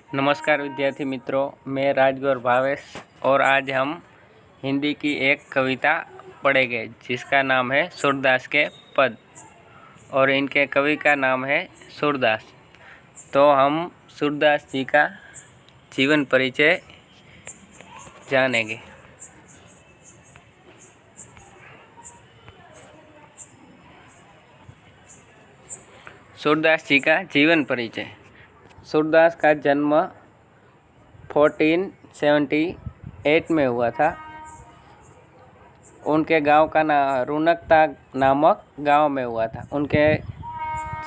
नमस्कार विद्यार्थी मित्रों, मैं राजगौर भावेश और आज हम हिंदी की एक कविता पढ़ेंगे जिसका नाम है सूरदास के पद और इनके कवि का नाम है सूरदास। तो हम सूरदास जी का जीवन परिचय जानेंगे। सूरदास जी का जीवन परिचय। सूरदास का जन्म 1478 में हुआ था। उनके गांव का नाम रुनकता नामक गांव में हुआ था। उनके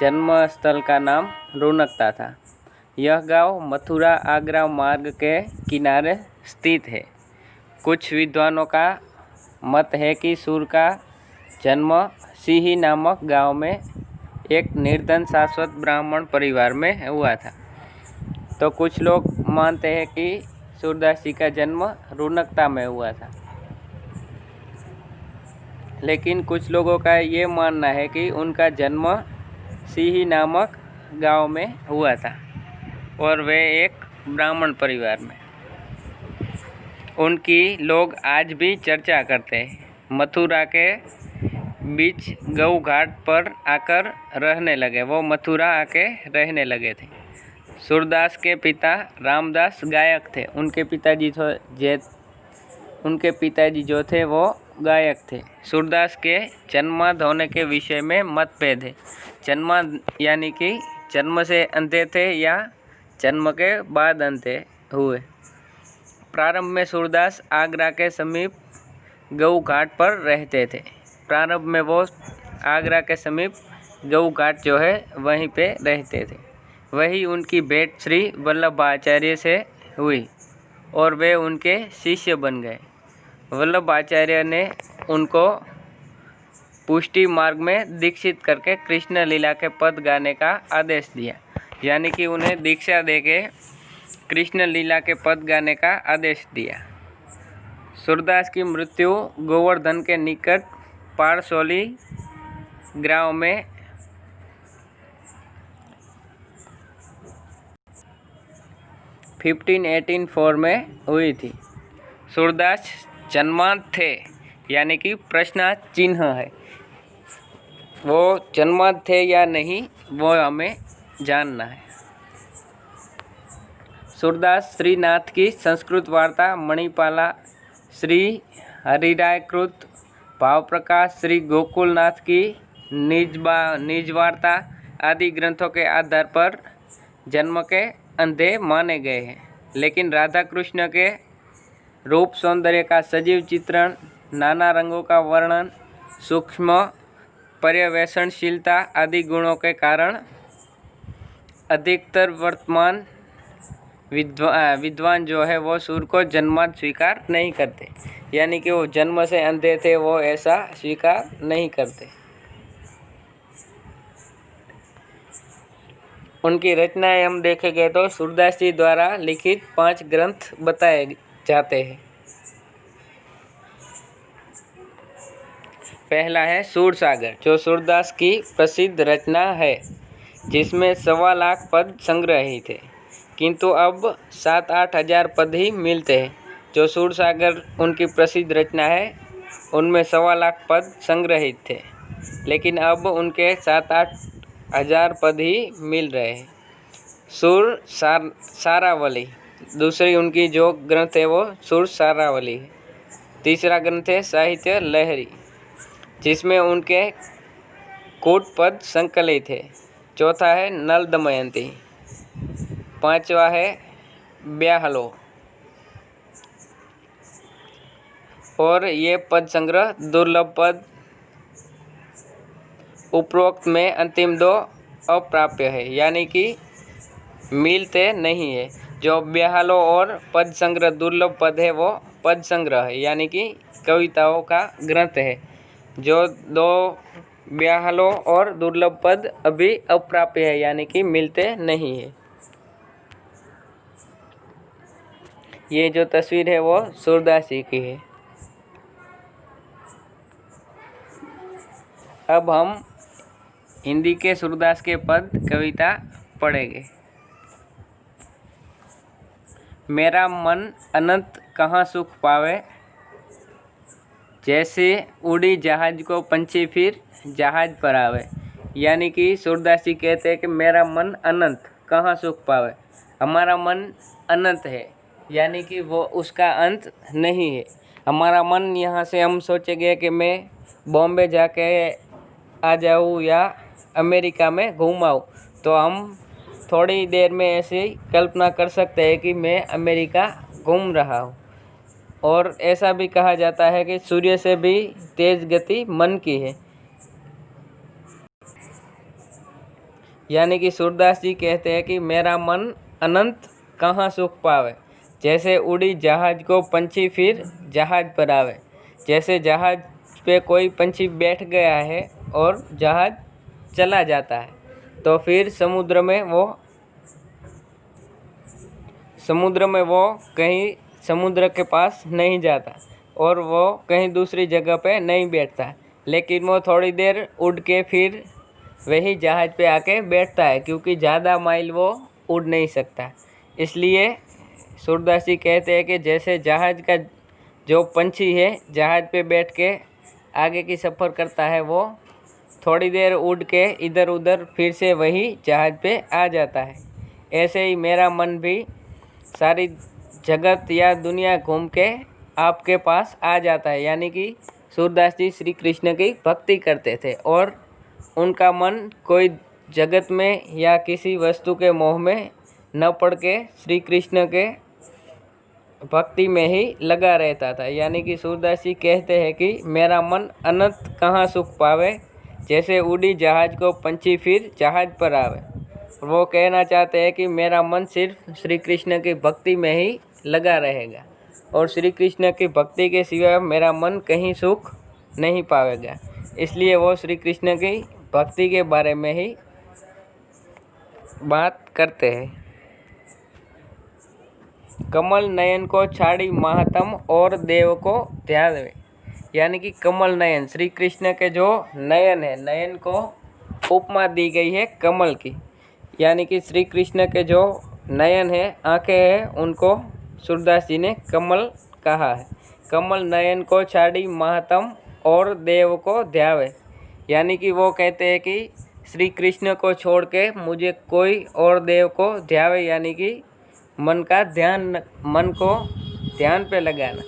जन्म स्थल का नाम रुनकता था। यह गांव मथुरा आगरा मार्ग के किनारे स्थित है। कुछ विद्वानों का मत है कि सूर का जन्म सिही नामक गांव में एक निर्धन शाश्वत ब्राह्मण परिवार में हुआ था। तो कुछ लोग मानते हैं कि सूरदास जी का जन्म रुनकता में हुआ था, लेकिन कुछ लोगों का ये मानना है कि उनका जन्म सिही नामक गांव में हुआ था और वे एक ब्राह्मण परिवार में। उनकी लोग आज भी चर्चा करते हैं। मथुरा के बीच गऊ घाट पर आकर रहने लगे। वो मथुरा आके रहने लगे थे। सूरदास के पिता रामदास गायक थे। उनके पिताजी जो थे वो गायक थे। सूरदास के जन्मांध होने के विषय में मतभेद है। जन्मांध यानी कि जन्म से अंधे थे या जन्म के बाद अंधे हुए। प्रारंभ में सूरदास आगरा के समीप गऊ घाट पर रहते थे। प्रारंभ में वो आगरा के समीप गऊ घाट जो है वहीं पे रहते थे। वही उनकी भेंट श्री वल्लभाचार्य से हुई और वे उनके शिष्य बन गए। वल्लभाचार्य ने उनको पुष्टि मार्ग में दीक्षित करके कृष्ण लीला के पद गाने का आदेश दिया, यानी कि उन्हें दीक्षा देके कृष्ण लीला के पद गाने का आदेश दिया। सूरदास की मृत्यु गोवर्धन के निकट पारसोली गांव में 1584 में हुई थी। सूरदास जन्मांध थे, यानी कि प्रश्नार्थ चिन्ह है। वो जन्मांध थे या नहीं वो हमें जानना है। सूरदास श्रीनाथ की संस्कृत वार्ता मणिपाला, श्री हरिराय कृत भाव प्रकाश, श्री गोकुलनाथ की निज वार्ता आदि ग्रंथों के आधार पर जन्म के अंधे माने गए हैं। लेकिन राधा कृष्ण के रूप सौंदर्य का सजीव चित्रण, नाना रंगों का वर्णन, सूक्ष्म पर्यवेक्षणशीलता आदि गुणों के कारण अधिकतर वर्तमान विद्वान जो है वो सूर को जन्मांध स्वीकार नहीं करते, यानी कि वो जन्म से अंधे थे वो ऐसा स्वीकार नहीं करते। उनकी रचनाएं हम देखेंगे तो सूरदास जी द्वारा लिखित 5 ग्रंथ बताए जाते हैं। पहला है सूरसागर, जो सूरदास की प्रसिद्ध रचना है, जिसमें 1.25 लाख पद संग्रहित थे, किंतु अब 7-8 हज़ार पद ही मिलते हैं। जो सूरसागर उनकी प्रसिद्ध रचना है उनमें 1.25 लाख पद संग्रहित थे, लेकिन अब उनके 7-8 हज़ार पद ही मिल रहे हैं। सारावली दूसरी उनकी जो ग्रंथ है वो सारावली है। तीसरा ग्रंथ है साहित्य लहरी, जिसमें उनके कूट पद संकलित है। चौथा है नल दमयंती। पांचवा है ब्याहलो। और ये पद संग्रह दुर्लभ पद उपरोक्त में अंतिम 2 अप्राप्य है, यानी कि मिलते नहीं है। जो ब्याहलो और पद संग्रह दुर्लभ पद है वो पद संग्रह है, यानी कि कविताओं का ग्रंथ है। जो 2 ब्याहलो और दुर्लभ पद अभी अप्राप्य है, यानी कि मिलते नहीं है। ये जो तस्वीर है वो सूरदास जी की है। अब हम हिंदी के सूरदास के पद कविता पढ़ेंगे। मेरा मन अनंत कहाँ सुख पावे, जैसे उड़ी जहाज को पंछी फिर जहाज पर आवे। यानी कि सूरदास जी कहते हैं कि मेरा मन अनंत कहाँ सुख पावे। हमारा मन अनंत है, यानी कि वो उसका अंत नहीं है। हमारा मन यहाँ से हम सोचेंगे कि मैं बॉम्बे जाके आ जाऊँ या अमेरिका में घूम आऊँ, तो हम थोड़ी देर में ऐसी कल्पना कर सकते हैं कि मैं अमेरिका घूम रहा हूँ। और ऐसा भी कहा जाता है कि सूर्य से भी तेज गति मन की है। यानी कि सूरदास जी कहते हैं कि मेरा मन अनंत कहाँ सुख पावे, जैसे उड़ी जहाज को पंछी फिर जहाज पर आवे। जैसे जहाज पे कोई पंछी बैठ गया है और जहाज चला जाता है, तो फिर समुद्र में वो कहीं समुद्र के पास नहीं जाता और वो कहीं दूसरी जगह पे नहीं बैठता, लेकिन वो थोड़ी देर उड़ के फिर वही जहाज़ पे आके बैठता है, क्योंकि ज़्यादा माइल वो उड़ नहीं सकता। इसलिए सूरदास जी कहते हैं कि जैसे जहाज़ का जो पंछी है जहाज़ पे बैठ के आगे की सफ़र करता है, वो थोड़ी देर उड़ के इधर उधर फिर से वही जहाज़ पे आ जाता है। ऐसे ही मेरा मन भी सारी जगत या दुनिया घूम के आपके पास आ जाता है। यानी कि सूरदास जी श्री कृष्ण की भक्ति करते थे और उनका मन कोई जगत में या किसी वस्तु के मोह में न पड़ के श्री कृष्ण के भक्ति में ही लगा रहता था। यानी कि सूरदास जी कहते हैं कि मेरा मन अनंत कहाँ सुख पावे, जैसे उड़ी जहाज को पंछी फिर जहाज पर आवे। वो कहना चाहते हैं कि मेरा मन सिर्फ श्री कृष्ण की भक्ति में ही लगा रहेगा और श्री कृष्ण की भक्ति के सिवा मेरा मन कहीं सुख नहीं पावेगा। इसलिए वो श्री कृष्ण की भक्ति के बारे में ही बात करते हैं। कमल नयन को छाड़ी महात्म और देव को ध्यावे। यानी कि कमल नयन श्री कृष्ण के जो नयन है, नयन को उपमा दी गई है कमल की। यानी कि श्री कृष्ण के जो नयन है, आंखें हैं, उनको सूरदास जी ने कमल कहा है। कमल नयन को छाड़ी महात्म और देव को ध्यावे। यानी कि वो कहते हैं कि श्री कृष्ण को छोड़ के मुझे कोई और देव को ध्यावे, यानी कि मन को ध्यान पे लगाना।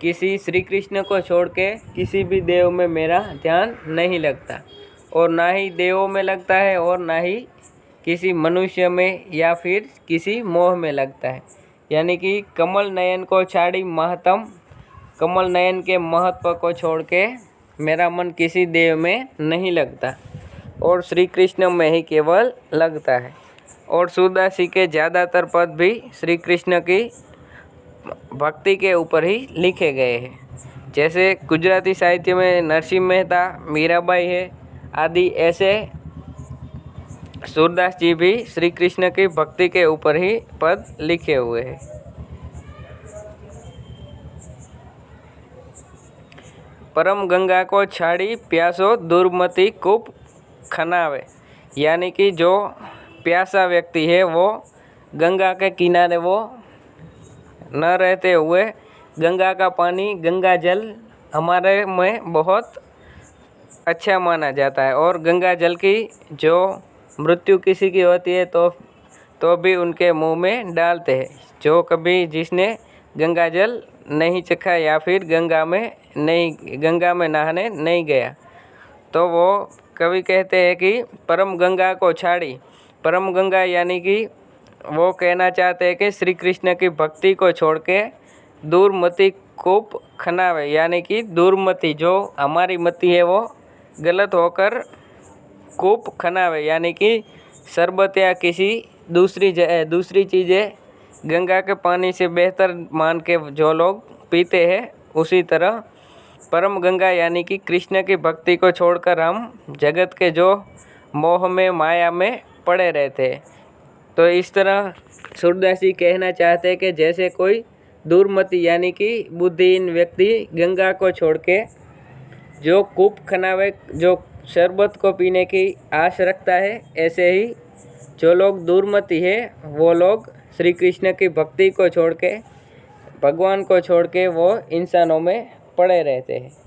किसी श्री कृष्ण को छोड़ के किसी भी देव में मेरा ध्यान नहीं लगता, और ना ही देवों में लगता है और ना ही किसी मनुष्य में या फिर किसी मोह में लगता है। यानी कि कमल नयन को छाड़ी महत्तम, कमल नयन के महत्व को छोड़ के मेरा मन किसी देव में नहीं लगता और श्री कृष्ण में ही केवल लगता है। और सूरदास जी के ज़्यादातर पद भी श्री कृष्ण की भक्ति के ऊपर ही लिखे गए हैं। जैसे गुजराती साहित्य में नरसिंह मेहता, मीराबाई है आदि, ऐसे सूरदास जी भी श्री कृष्ण की भक्ति के ऊपर ही पद लिखे हुए हैं। परम गंगा को छाड़ी प्यासो दुर्मति कूप खनावे। यानी कि जो प्यासा व्यक्ति है वो गंगा के किनारे वो न रहते हुए गंगा का पानी, गंगा जल हमारे में बहुत अच्छा माना जाता है। और गंगा जल की जो मृत्यु किसी की होती है तो भी उनके मुंह में डालते हैं। जो कभी जिसने गंगा जल नहीं चखा या फिर गंगा में नहाने नहीं गया, तो वो कवि कहते हैं कि परम गंगा को छाड़ी। परम गंगा यानी कि वो कहना चाहते हैं कि श्री कृष्ण की भक्ति को छोड़ के दूरमति कूप खनावे। यानी कि दूरमति जो हमारी मति है वो गलत होकर कूप खनावे, यानी कि शरबत या किसी दूसरी चीज़ें गंगा के पानी से बेहतर मान के जो लोग पीते हैं, उसी तरह परम गंगा यानी कि कृष्ण की भक्ति को छोड़कर हम जगत के जो मोह में, माया में पड़े रहते हैं। तो इस तरह सूरदास जी कहना चाहते हैं कि जैसे कोई दूरमति यानी कि बुद्धिहीन व्यक्ति गंगा को छोड़ के जो कूप खनावे, जो शरबत को पीने की आश रखता है, ऐसे ही जो लोग दूरमति है वो लोग श्री कृष्ण की भक्ति को छोड़ के, भगवान को छोड़ के वो इंसानों में पड़े रहते हैं।